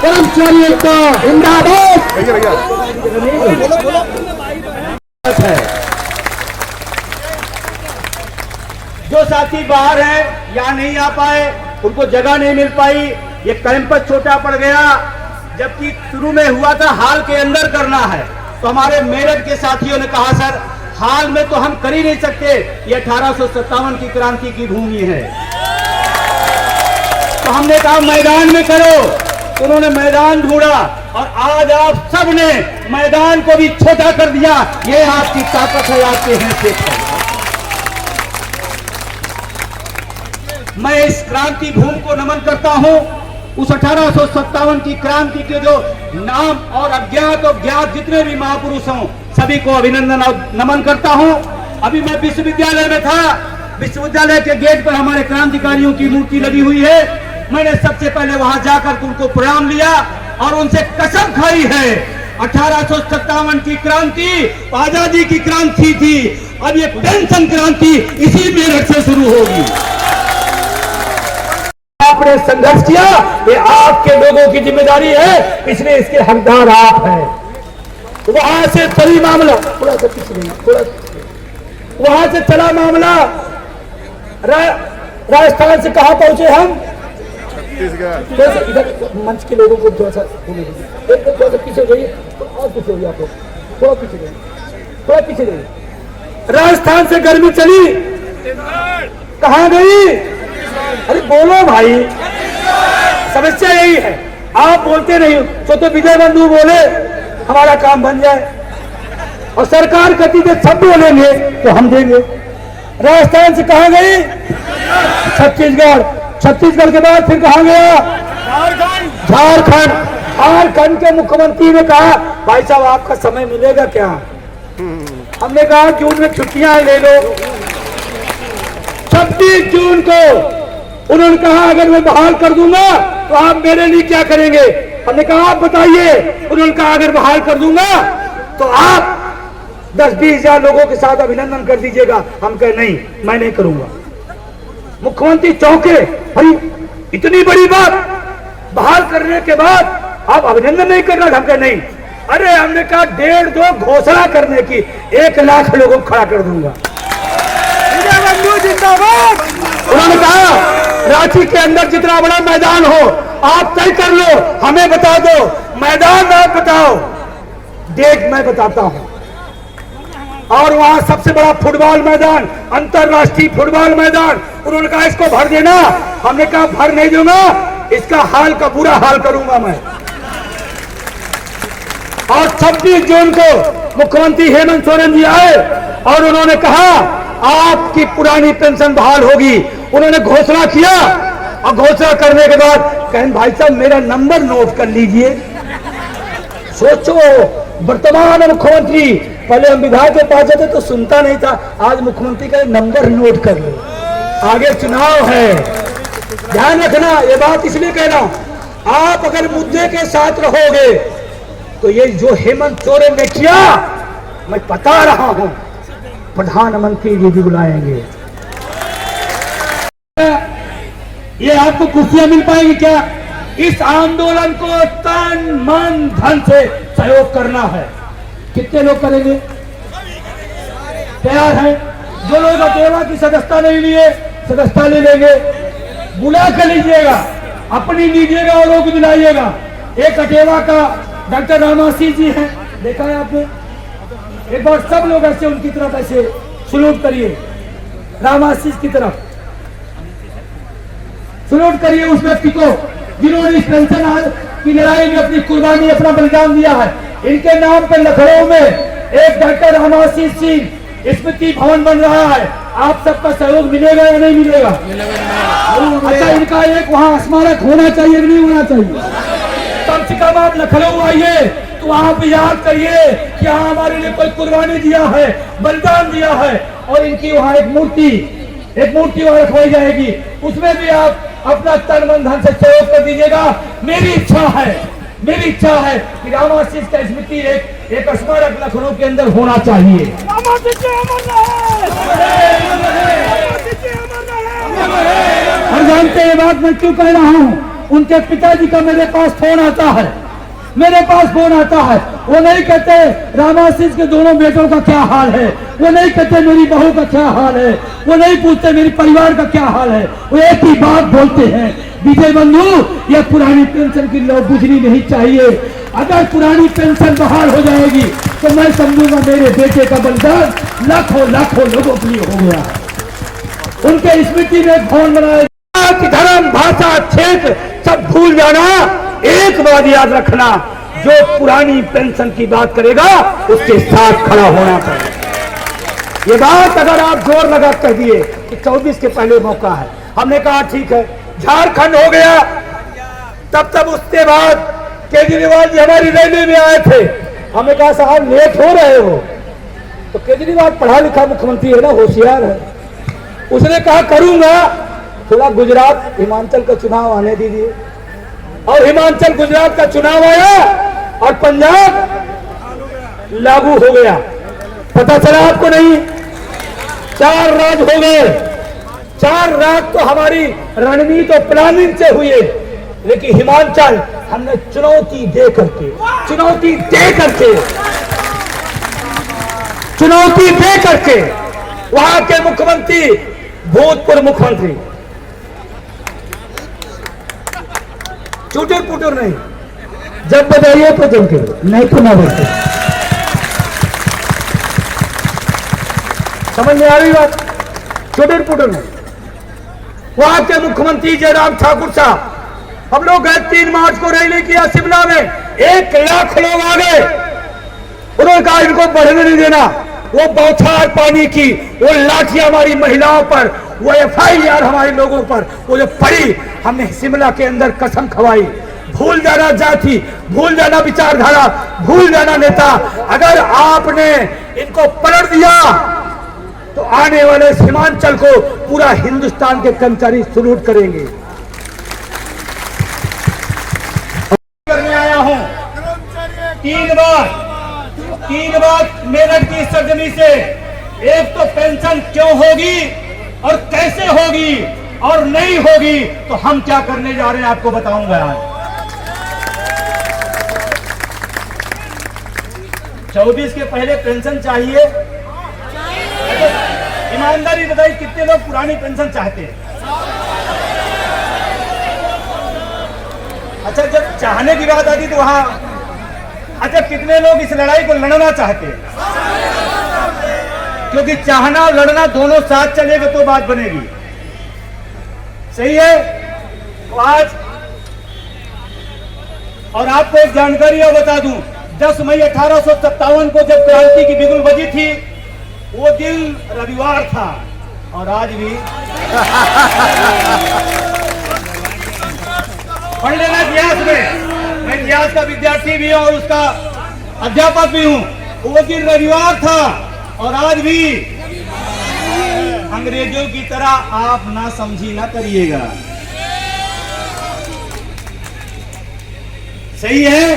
कर्मचारी एकता जिंदाबाद। जो साथी बाहर है या नहीं आ पाए, उनको जगह नहीं मिल पाई, ये कैंपस छोटा पड़ गया, जबकि शुरू में हुआ था हाल के अंदर करना है। तो हमारे मेरठ के साथियों ने कहा सर हाल में तो हम कर ही नहीं सकते, ये 1857 की क्रांति की भूमि है। तो हमने कहा मैदान में करो, तो उन्होंने मैदान ढूंढा और आज आप सब ने मैदान को भी छोटा कर दिया। ये आपकी ताकत है, आपकी हैसियत है। मैं इस क्रांति भूमि को नमन करता हूं, उस 1857 की क्रांति के जो नाम और अज्ञात और ज्ञात जितने भी महापुरुष हों सभी को अभिनंदन और नमन करता हूं। अभी मैं विश्वविद्यालय में था, विश्वविद्यालय के गेट पर हमारे क्रांतिकारियों की मूर्ति लगी हुई है। मैंने सबसे पहले वहां जाकर उनको प्रणाम लिया और उनसे कसम खाई है 1857 की क्रांति आजादी की क्रांति थी, अब ये पेंशन क्रांति इसी मेरठ से शुरू होगी। आपने संघर्ष किया, ये आपके लोगों की जिम्मेदारी है, इसलिए इसके हकदार आप हैं। वहां से चली मामला, थोड़ा सा पीछे थोड़ा, वहां से चला मामला राजस्थान से कहां पहुंचे हम? इधर मंच के लोगों को थोड़ा सा थोड़ा सा पीछे जाइए और पीछे होइए, आप लोग थोड़ा पीछे जाइए, थोड़ा पीछे जाइए। राजस्थान से गर्मी चली, कहां गई? अरे बोलो भाई, समस्या यही है, आप बोलते नहीं तो विजय बंधु बोले हमारा काम बन जाए, और सरकार कहती है सब बोलेंगे तो हम देंगे। राजस्थान से कहां गई? छत्तीसगढ़, छत्तीसगढ़ के बाद फिर कहां गया? झारखंड। झारखंड के मुख्यमंत्री ने कहा भाई साहब आपका समय मिलेगा क्या? हमने कहा जून में छुट्टियां ले लो। 26 जून को उन्होंने कहा अगर मैं बहाल कर दूंगा तो आप मेरे लिए क्या करेंगे? हमने कहा आप बताइए। उन्होंने कहा अगर बहाल कर दूंगा तो आप 10-20 हजार लोगों के साथ अभिनंदन कर दीजिएगा। हम कहे नहीं, मैं नहीं करूंगा। मुख्यमंत्री चौंके, भाई इतनी बड़ी बात, बहाल करने के बाद आप अभिनंदन नहीं करना? हम कहे नहीं। अरे हमने कहा 1.5-2 घोषणा करने की 1 लाख लोगों को खड़ा कर दूंगा। उन्होंने कहा रांची के अंदर जितना बड़ा मैदान हो आप तय कर लो, हमें बता दो, मैदान आप बताओ, डेट मैं बताता हूं। और वहां सबसे बड़ा फुटबॉल मैदान, अंतरराष्ट्रीय फुटबॉल मैदान, उन्होंने कहा इसको भर देना। हमने कहा भर नहीं दूंगा, इसका हाल का बुरा हाल करूंगा मैं। और 26 जून को मुख्यमंत्री हेमंत सोरेन जी आए और उन्होंने कहा आपकी पुरानी पेंशन बहाल होगी। उन्होंने घोषणा किया और घोषणा करने के बाद कहें भाई साहब मेरा नंबर नोट कर लीजिए। सोचो वर्तमान मुख्यमंत्री, पहले हम विधायक के पास जाते तो सुनता नहीं था, आज मुख्यमंत्री का नंबर नोट कर लो, आगे चुनाव है। ध्यान रखना, ये बात इसलिए कह रहा हूं, आप अगर मुद्दे के साथ रहोगे तो ये जो हेमंत सोरेन ने किया, मैं बता रहा हूं प्रधानमंत्री जी भी बुलाएंगे। ये आपको कुर्सियां मिल पाएंगी क्या? इस आंदोलन को तन मन धन से सहयोग करना है। कितने लोग करेंगे? तैयार हैं? जो लोग अकेला की सदस्यता नहीं लिए सदस्यता ले लेंगे, बुला कर लीजिएगा, अपनी लीजिएगा और लोग दिलाइएगा। एक अकेला का डॉक्टर रामासी जी हैं, देखा है आपने? एक बार सब लोग ऐसे उनकी तरफ ऐसे सलूट करिए, रामासी की तरफ सलूट करिए उस व्यक्ति को जिन्होंने इस पेंशन की लड़ाई में अपनी कुर्बानी, अपना बलिदान दिया है। इनके नाम पर लखनऊ में एक डॉक्टर रामासी सिंह स्मृति भवन बन रहा है। आप सबका सहयोग मिलेगा या नहीं मिलेगा? अच्छा, इनका एक वहाँ स्मारक होना चाहिए नहीं होना चाहिए? कम से कम आप लखनऊ आइए तो आप याद करिए कि हाँ हमारे लिए कोई कुर्बानी दिया है, बलिदान दिया है, और इनकी वहाँ एक मूर्ति वहाँ रखवाई जाएगी। उसमें भी आप अपना तन मन धन से सहयोग कर दीजिएगा। मेरी इच्छा है कि रामाशीष का स्मृति एक स्मारक लखनऊ के अंदर होना चाहिए। और जानते हैं बात मैं क्यों कह रहा हूँ? उनके पिताजी का मेरे पास फोन आता है, मेरे पास फोन आता है। वो नहीं कहते रामाशीष के दोनों बेटों का क्या हाल है, वो नहीं कहते मेरी बहू का क्या हाल है, वो नहीं पूछते मेरी परिवार का क्या हाल है। वो एक ही बात बोलते हैं, विजय बंधु ये पुरानी पेंशन की लौ बुझनी नहीं चाहिए। अगर पुरानी पेंशन बहाल हो जाएगी तो मैं समझूंगा मेरे बेटे का बलिदान लाखों लाखों लोगों के लिए हो गया। उनके स्मृति में भवन बनाया, धर्म भाषा क्षेत्र सब भूल जाना। एक बात याद रखना, जो पुरानी पेंशन की बात करेगा उसके साथ खड़ा होना चाहिए। ये बात अगर आप जोर लगा कह दिए कि 24 के पहले मौका है, हमने कहा ठीक है। झारखंड हो गया, तब उसके बाद केजरीवाल जी हमारी रैली में आए थे, हमने कहा साहब लेट हो रहे हो, तो केजरीवाल पढ़ा लिखा मुख्यमंत्री है ना, होशियार है, उसने कहा करूंगा, थोड़ा गुजरात हिमाचल का चुनाव आने दीजिए। और हिमाचल गुजरात का चुनाव आया और पंजाब लागू हो गया। पता चला आपको नहीं, 4 राज हो गए। 4 राज तो हमारी रणनीति और प्लानिंग से हुए, लेकिन हिमाचल हमने चुनौती दे करके वहां के मुख्यमंत्री, भूतपूर्व मुख्यमंत्री, चुटुर पुटुर नहीं, जब बताइए तो जम के, नहीं तो ना बोलते। समझ में आ रही बात? चुटुर पुटुर नहीं। वहां के मुख्यमंत्री जयराम ठाकुर साहब, हम लोग गए 3 मार्च को रैली किया शिमला में, 1 लाख लोग आ गए। उन्होंने कहा इनको बढ़ने नहीं देना। वो बौछार पानी की, वो लाठियां हमारी महिलाओं पर, वो FIR हमारे लोगों पर, वो जो पड़ी, हमने शिमला के अंदर कसम खवाई, भूल जाना जाति, भूल जाना विचारधारा, भूल जाना नेता। अगर आपने इनको पलट दिया तो आने वाले सीमांचल को पूरा हिंदुस्तान के कर्मचारी सलूट करेंगे। करने आया हूं 3 बार मेरठ की सरजमी से। एक तो पेंशन क्यों होगी और कैसे होगी, और नहीं होगी तो हम क्या करने जा रहे हैं आपको बताऊंगा आज। 24 के पहले पेंशन चाहिए? ईमानदारी बताइए कितने लोग पुरानी पेंशन चाहते हैं? अच्छा, जब चाहने की बात आती तो वहां, अच्छा कितने लोग इस लड़ाई को लड़ना चाहते हैं? क्योंकि चाहना और लड़ना दोनों साथ चलेगा तो बात बनेगी। सही है? तो आज, और आपको एक जानकारी और बता दूं, 10 मई 1857 को जब क्रांति की बिगुल बजी थी, वो दिन रविवार था। और आज भी पढ़ लेना इतिहास में, मैं इतिहास का विद्यार्थी भी हूं और उसका अध्यापक भी हूं। वो दिन रविवार था और आज भी अंग्रेजों की तरह आप ना समझी ना करिएगा। सही है?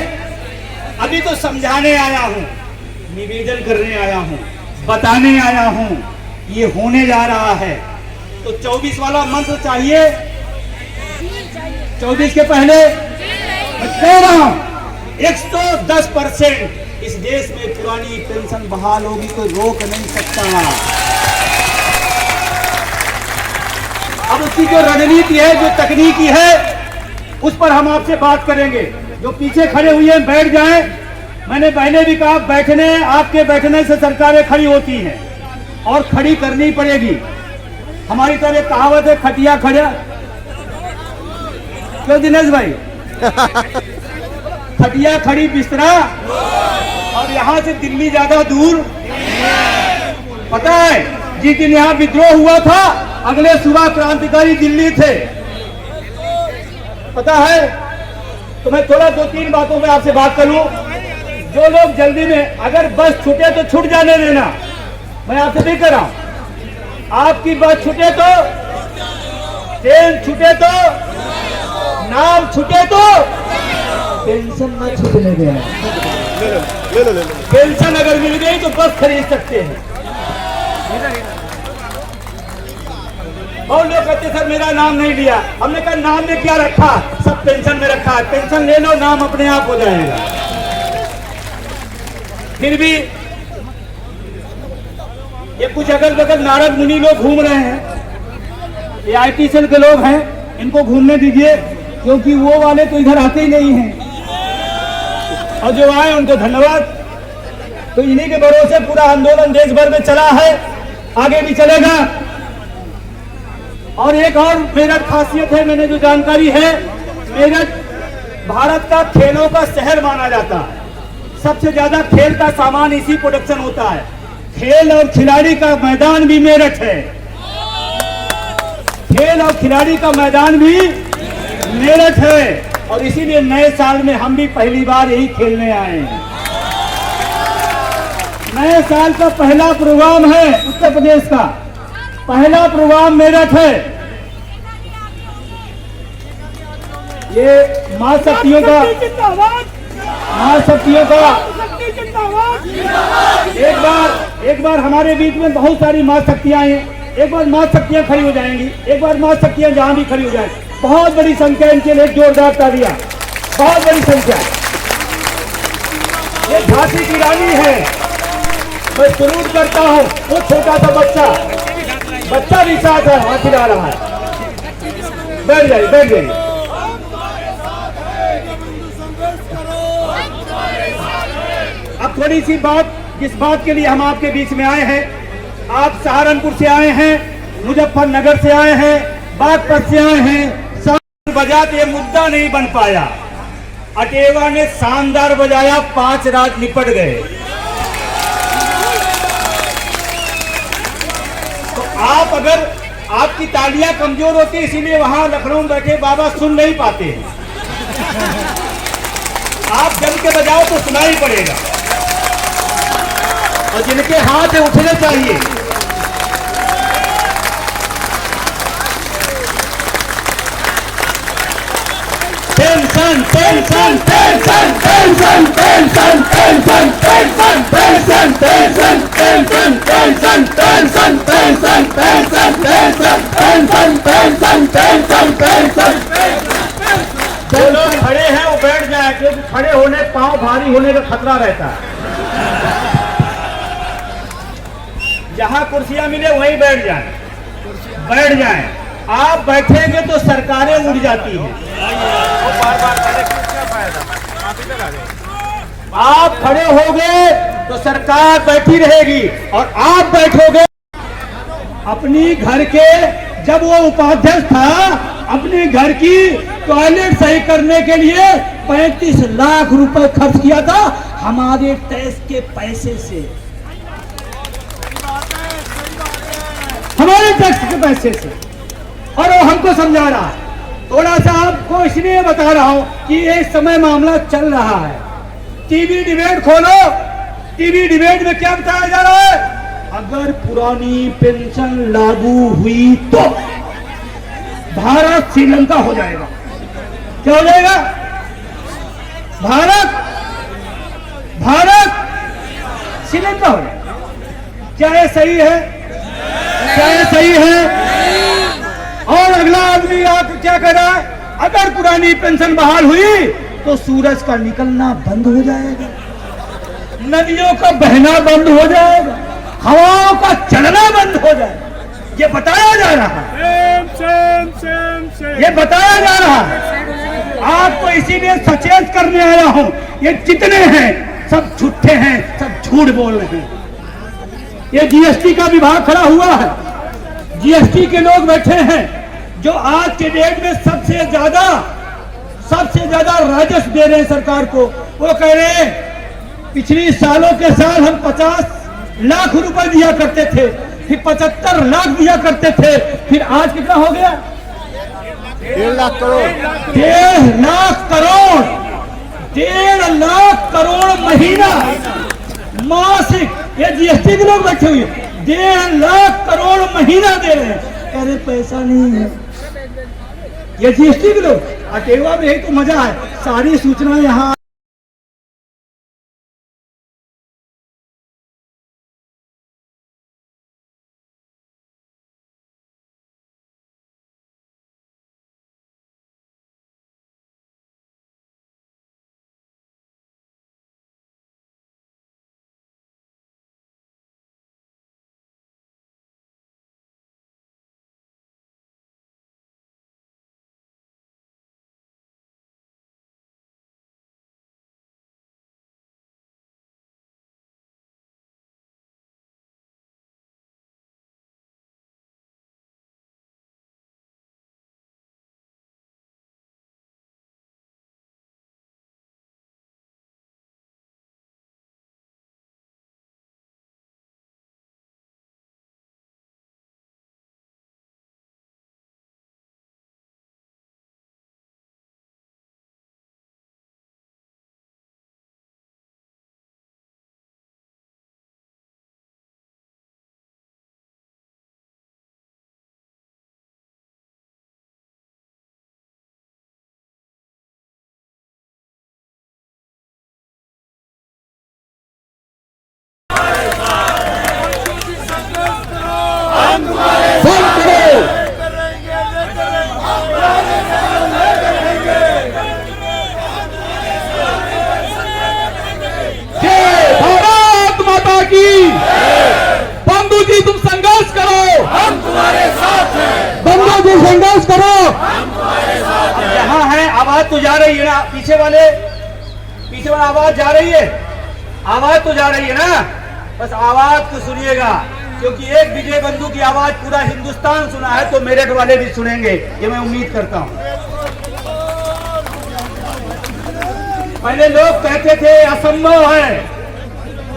अभी तो समझाने आया हूं, निवेदन करने आया हूं, बताने आया हूं, ये होने जा रहा है। तो 24 वाला मंत्र चाहिए? 24 के पहले मैं कह रहा हूं 110% इस देश में पुरानी पेंशन बहाल होगी, तो रोक नहीं सकता। अब उसकी जो रणनीति है, जो तकनीकी है, उस पर हम आपसे बात करेंगे। जो पीछे खड़े हुए हैं बैठ जाएं। मैंने पहले भी कहा, आपके बैठने से सरकारें खड़ी होती हैं और खड़ी करनी पड़ेगी। हमारी तरह एक कहावत है, खटिया खड़ा, क्यों दिनेश भाई? खटिया खड़ी बिस्तरा, और यहाँ से दिल्ली ज्यादा दूर। पता है, जिस दिन यहाँ विद्रोह हुआ था, अगले सुबह क्रांतिकारी दिल्ली थे। पता है? तो मैं थोड़ा 2-3 बातों पे आपसे बात करूं। जो लोग जल्दी में, अगर बस छूटे तो छूट जाने देना, मैं आपसे नहीं कर रहा हूं। आपकी बस छूटे तो, ट्रेन छूटे तो, नाम छूटे तो, पेंशन न छूटने देना। पेंशन अगर मिल गई तो बस खरीद सकते हैं। और लोग कहते सर मेरा नाम नहीं लिया। हमने कहा नाम में क्या रखा, सब पेंशन में रखा है, पेंशन ले लो नाम अपने आप हो जाएगा। फिर भी ये कुछ अगल बगल नारद मुनि लोग घूम रहे हैं, ये IT सेल के लोग हैं, इनको घूमने दीजिए, क्योंकि वो वाले तो इधर आते ही नहीं हैं, और जो आए उनको धन्यवाद। तो इन्हीं के भरोसे पूरा आंदोलन देश भर में चला है, आगे भी चलेगा। और एक और मेरठ खासियत है, मैंने जो जानकारी है, मेरठ भारत का खेलों का शहर माना जाता है। सबसे ज्यादा खेल का सामान इसी प्रोडक्शन होता है। खेल और खिलाड़ी का मैदान भी मेरठ है, खेल और खिलाड़ी का मैदान भी मेरठ है। और इसीलिए नए साल में हम भी पहली बार यही खेलने आए हैं। नए साल का पहला प्रोग्राम है, उत्तर प्रदेश का पहला प्रोग्राम मेरठ है। ये मां शक्तियों का एक बार हमारे बीच में बहुत सारी मां शक्तियां हैं। एक बार मां शक्तियां खड़ी हो जाएंगी, एक बार मां शक्तियां जहां भी खड़ी हो जाएंगी। बहुत बड़ी संख्या, इनके लिए जोरदार तालियां, बहुत बड़ी संख्या। ये झांसी की रानी है, मैं सलूट करता हूँ। वो छोटा सा बच्चा भी साथ है, वहां खिला रहा है। बैठ जाइए, बैठ जाइए। अब थोड़ी सी बात, जिस बात के लिए हम आपके बीच में आए हैं, आप सहारनपुर से आए हैं, मुजफ्फरनगर से आए हैं, बागपत से आए हैं। शानदार बजा तो ये मुद्दा नहीं बन पाया, अटेवा ने शानदार बजाया, 5 रात निपट गए। तो आप अगर आपकी तालियां कमजोर होती, इसीलिए वहां लखनऊ में बैठे बाबा सुन नहीं पाते हैं। आप जम के बजाओ तो सुनाई पड़ेगा, और जिनके हाथ उठने चाहिए। Tension tension tension tension tension tension tension tension tension tension tension tension tension tension tension tension tension. जो लोग खड़े हैं वो बैठ जाए, क्योंकि खड़े होने पांव भारी होने का खतरा रहता है। जहां कुर्सियां मिले वहीं बैठ जाए, बैठ जाए। आप बैठेंगे तो सरकारें उड़ जाती हैं। आप खड़े होगे तो सरकार बैठी रहेगी, और आप बैठोगे। अपनी घर के, जब वो उपाध्यक्ष था, अपने घर की टॉयलेट सही करने के लिए 35 लाख रुपए खर्च किया था, हमारे टैक्स के पैसे से, हमारे टैक्स के पैसे से। और वो हमको समझा रहा है। थोड़ा सा आपको इसलिए बता रहा हूं कि इस समय मामला चल रहा है। टीवी डिबेट खोलो, टीवी डिबेट में क्या बताया जा रहा है, अगर पुरानी पेंशन लागू हुई तो भारत श्रीलंका हो जाएगा। क्या हो जाएगा? भारत श्रीलंका हो जाएगा। क्या ये सही है? क्या ये सही है? और अगला आदमी आप क्या कह रहा है, अगर पुरानी पेंशन बहाल हुई तो सूरज का निकलना बंद हो जाएगा, नदियों का बहना बंद हो जाएगा, हवाओं का चलना बंद हो जाएगा। ये बताया जा रहा है, ये बताया जा रहा है। आपको इसीलिए सचेत करने आया हूं। ये जितने हैं सब झूठे हैं, सब झूठ बोल रहे हैं। ये GST का विभाग खड़ा हुआ है, GST के लोग बैठे हैं, जो आज के डेट में सबसे ज्यादा राजस्व दे रहे हैं सरकार को। वो कह रहे हैं पिछली सालों के साल हम 50 लाख रुपए दिया करते थे, फिर 75 लाख दिया करते थे, फिर आज कितना हो गया? 1.5 लाख करोड़। 1.5 लाख करोड़, 1.5 लाख करोड़ महीना मासिक। ये GST के लोग बैठे हुए 1.5 लाख करोड़ महीना दे रहे हैं, कह रहे पैसा नहीं है। ये GST के लोग, अटेवा में यही तो मजा है, सारी सूचना यहाँ रही है ना, पीछे वाला आवाज जा रही है, आवाज तो जा रही है ना, बस आवाज को सुनिएगा, क्योंकि एक विजय बंधु की आवाज पूरा हिंदुस्तान सुना है, तो मेरठ वाले भी सुनेंगे, ये मैं उम्मीद करता हूं। पहले लोग कहते थे असंभव है,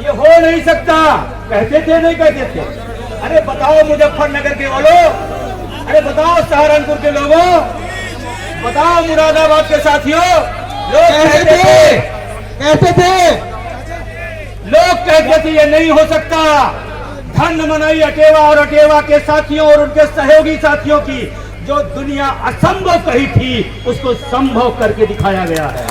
ये हो नहीं सकता, कहते थे नहीं कहते थे। अरे बताओ मुजफ्फरनगर के वालों, अरे बताओ सहारनपुर के लोगों, बताओ मुरादाबाद के साथियों, लोग कहते थे ये नहीं हो सकता। धन मनाई अटेवा और अटेवा के साथियों और उनके सहयोगी साथियों की, जो दुनिया असंभव कही थी उसको संभव करके दिखाया गया है।